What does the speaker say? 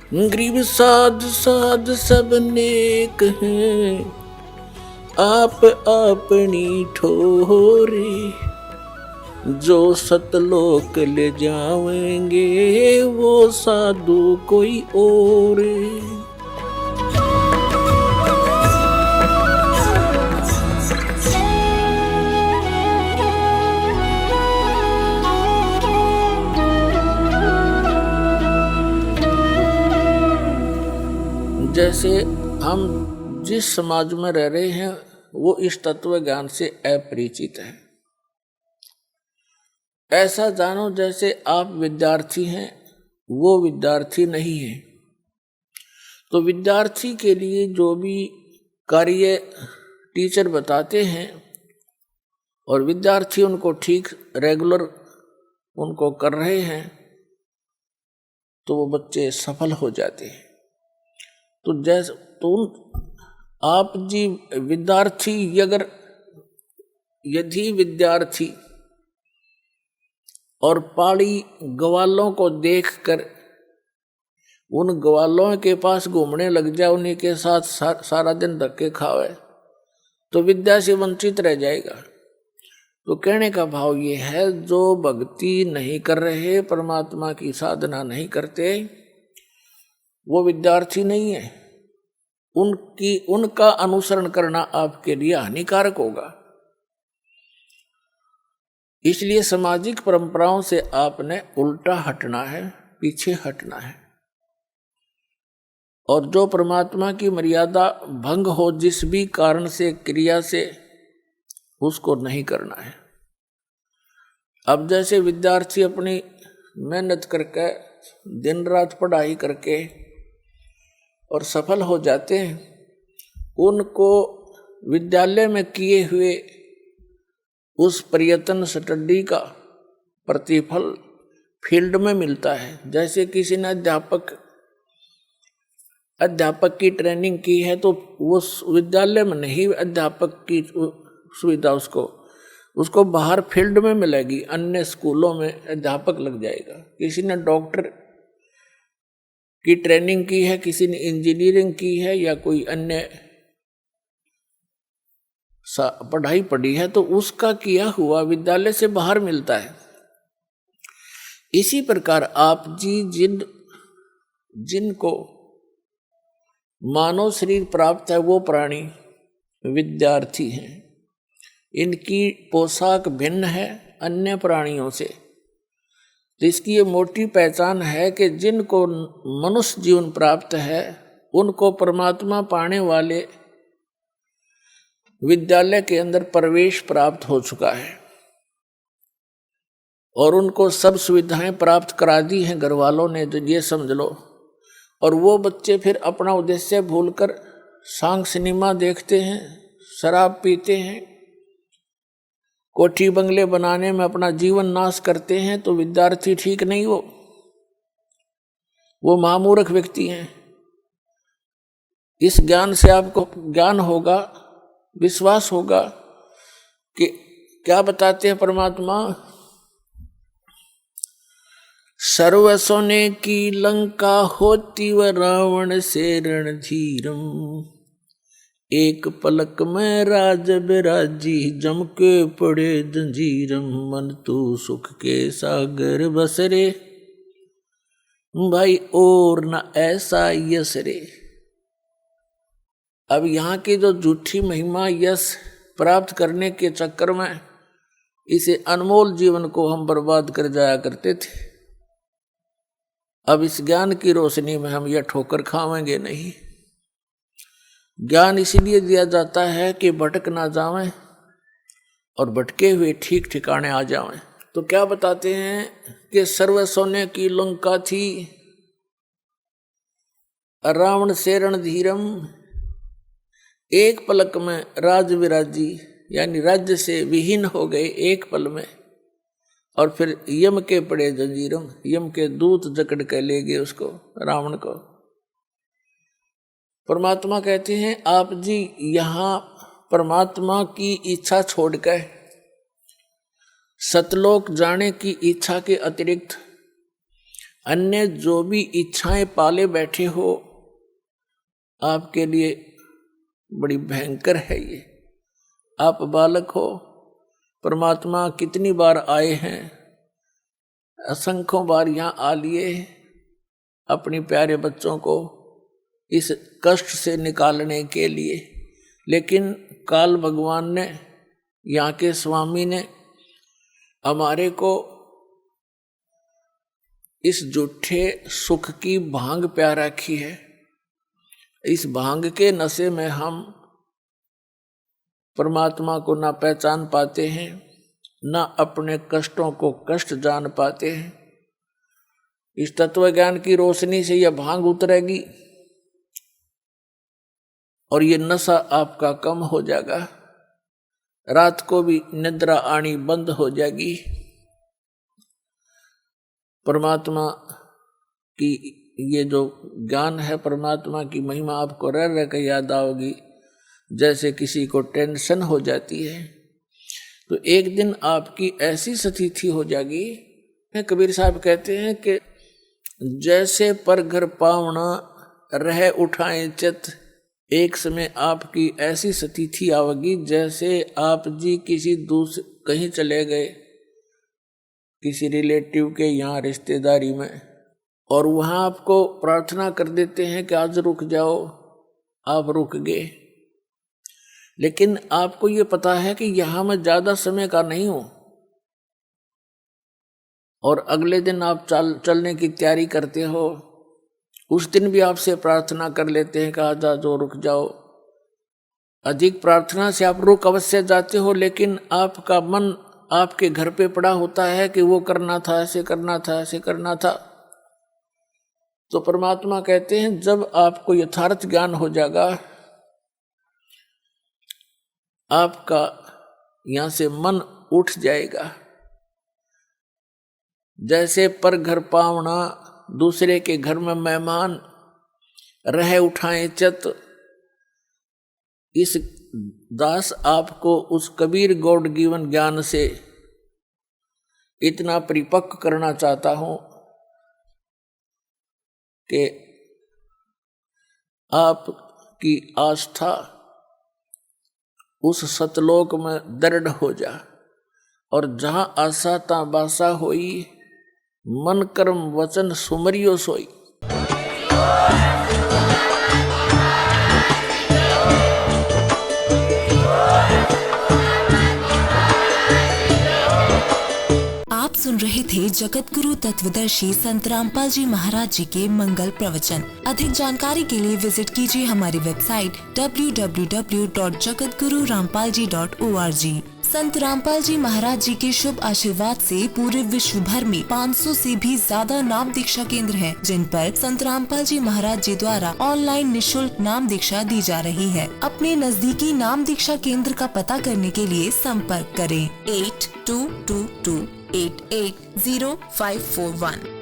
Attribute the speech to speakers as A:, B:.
A: गरीब साध साध सब नेक हैं, आप अपनी ठोरे, जो सतलोक ले जावेंगे वो साधु कोई और। जैसे हम जिस समाज में रह रहे हैं वो इस तत्व ज्ञान से अपरिचित है। ऐसा जानो जैसे आप विद्यार्थी हैं, वो विद्यार्थी नहीं है। तो विद्यार्थी के लिए जो भी कार्य टीचर बताते हैं और विद्यार्थी उनको ठीक रेगुलर उनको कर रहे हैं तो वो बच्चे सफल हो जाते हैं। तो जैसे तो आप जी विद्यार्थी यदि विद्यार्थी और पहाड़ी ग्वालों को देखकर उन ग्वालों के पास घूमने लग जाए, उन्हीं के साथ सारा दिन धक्के खावे तो विद्या से वंचित रह जाएगा। तो कहने का भाव ये है, जो भक्ति नहीं कर रहे, परमात्मा की साधना नहीं करते, वो विद्यार्थी नहीं है। उनका अनुसरण करना आपके लिए हानिकारक होगा। इसलिए सामाजिक परंपराओं से आपने उल्टा हटना है, पीछे हटना है। और जो परमात्मा की मर्यादा भंग हो जिस भी कारण से, क्रिया से, उसको नहीं करना है। अब जैसे विद्यार्थी अपनी मेहनत करके दिन रात पढ़ाई करके और सफल हो जाते हैं, उनको विद्यालय में किए हुए उस प्रयत्न स्टडी का प्रतिफल फील्ड में मिलता है। जैसे किसी ने अध्यापक की ट्रेनिंग की है तो वो विद्यालय में नहीं, अध्यापक की सुविधा उसको बाहर फील्ड में मिलेगी, अन्य स्कूलों में अध्यापक लग जाएगा। किसी ने डॉक्टर की ट्रेनिंग की है, किसी ने इंजीनियरिंग की है या कोई अन्य पढ़ाई पढ़ी है तो उसका किया हुआ विद्यालय से बाहर मिलता है। इसी प्रकार आप जी जिनको मानव शरीर प्राप्त है वो प्राणी विद्यार्थी हैं। इनकी पोशाक भिन्न है अन्य प्राणियों से। तो इसकी ये मोटी पहचान है कि जिनको मनुष्य जीवन प्राप्त है उनको परमात्मा पाने वाले विद्यालय के अंदर प्रवेश प्राप्त हो चुका है और उनको सब सुविधाएं प्राप्त करा दी हैं घर वालों ने, तो ये समझ लो। और वो बच्चे फिर अपना उद्देश्य भूलकर सांग सिनेमा देखते हैं, शराब पीते हैं, कोठी बंगले बनाने में अपना जीवन नाश करते हैं। तो विद्यार्थी ठीक नहीं, वो महामूर्ख व्यक्ति हैं। इस ज्ञान से आपको ज्ञान होगा, विश्वास होगा कि क्या बताते हैं परमात्मा, सर्व सोने की लंका होती व रावण से रणधीरम, एक पलक में राज बिराजी जम के पड़े जंजीरम, मन तू सुख के सागर बसरे, भाई और न ऐसा यश रे। अब यहाँ की जो झूठी महिमा यश प्राप्त करने के चक्कर में इसे अनमोल जीवन को हम बर्बाद कर जाया करते थे। अब इस ज्ञान की रोशनी में हम यह ठोकर खाएंगे नहीं। ज्ञान इसीलिए दिया जाता है कि भटक ना जावें और भटके हुए ठीक ठिकाने आ जावें। तो क्या बताते हैं कि सर्व सोने की लंका थी, रावण से रणधीरम, एक पलक में राज विराजी, यानी राज्य से विहीन हो गए एक पल में। और फिर यम के पड़े जंजीरम, यम के दूत जकड़ के ले गए उसको, रावण को। परमात्मा कहते हैं आप जी यहाँ परमात्मा की इच्छा छोड़कर सतलोक जाने की इच्छा के अतिरिक्त अन्य जो भी इच्छाएं पाले बैठे हो, आपके लिए बड़ी भयंकर है ये। आप बालक हो, परमात्मा कितनी बार आए हैं, असंख्यों बार यहाँ आ लिए अपने प्यारे बच्चों को इस कष्ट से निकालने के लिए, लेकिन काल भगवान ने, यहाँ के स्वामी ने हमारे को इस झूठे सुख की भांग प्या रखी है। इस भांग के नशे में हम परमात्मा को ना पहचान पाते हैं, ना अपने कष्टों को कष्ट जान पाते हैं। इस तत्व ज्ञान की रोशनी से यह भांग उतरेगी और ये नशा आपका कम हो जाएगा। रात को भी निद्रा आनी बंद हो जाएगी। परमात्मा की ये जो ज्ञान है, परमात्मा की महिमा आपको रह रह कर याद आओगी। जैसे किसी को टेंशन हो जाती है तो एक दिन आपकी ऐसी स्थिति हो जाएगी, कबीर साहब कहते हैं कि जैसे पर घर पावना रह उठाए चित, एक समय आपकी ऐसी स्थिति आवेगी जैसे आप जी किसी दूसरे कहीं चले गए, किसी रिलेटिव के यहाँ रिश्तेदारी में, और वहाँ आपको प्रार्थना कर देते हैं कि आज रुक जाओ, आप रुक गए। लेकिन आपको ये पता है कि यहाँ मैं ज़्यादा समय का नहीं हूँ, और अगले दिन आप चलने की तैयारी करते हो। उस दिन भी आपसे प्रार्थना कर लेते हैं कि आज जो रुक जाओ। अधिक प्रार्थना से आप रुक अवश्य जाते हो, लेकिन आपका मन आपके घर पे पड़ा होता है कि वो करना था, ऐसे करना था, ऐसे करना था। तो परमात्मा कहते हैं जब आपको यथार्थ ज्ञान हो जाएगा, आपका यहाँ से मन उठ जाएगा। जैसे पर घर पावना, दूसरे के घर में मेहमान रह उठाए चत, इस दास आपको उस कबीर गॉड गिवन ज्ञान से इतना परिपक्व करना चाहता हूं कि आपकी आस्था उस सतलोक में दृढ़ हो जा, और जहां आशा ता बासा होई, मन कर्म वचन सुमरियो सोई।
B: आप सुन रहे थे जगत गुरु तत्वदर्शी संत रामपाल जी महाराज जी के मंगल प्रवचन। अधिक जानकारी के लिए विजिट कीजिए हमारी वेबसाइट www.jagatgururampalji.org। संत रामपाल जी महाराज जी के शुभ आशीर्वाद से पूरे विश्व भर में 500 से भी ज्यादा नाम दीक्षा केंद्र हैं, जिन पर संत रामपाल जी महाराज जी द्वारा ऑनलाइन निशुल्क नाम दीक्षा दी जा रही है। अपने नजदीकी नाम दीक्षा केंद्र का पता करने के लिए संपर्क करें 8222880541।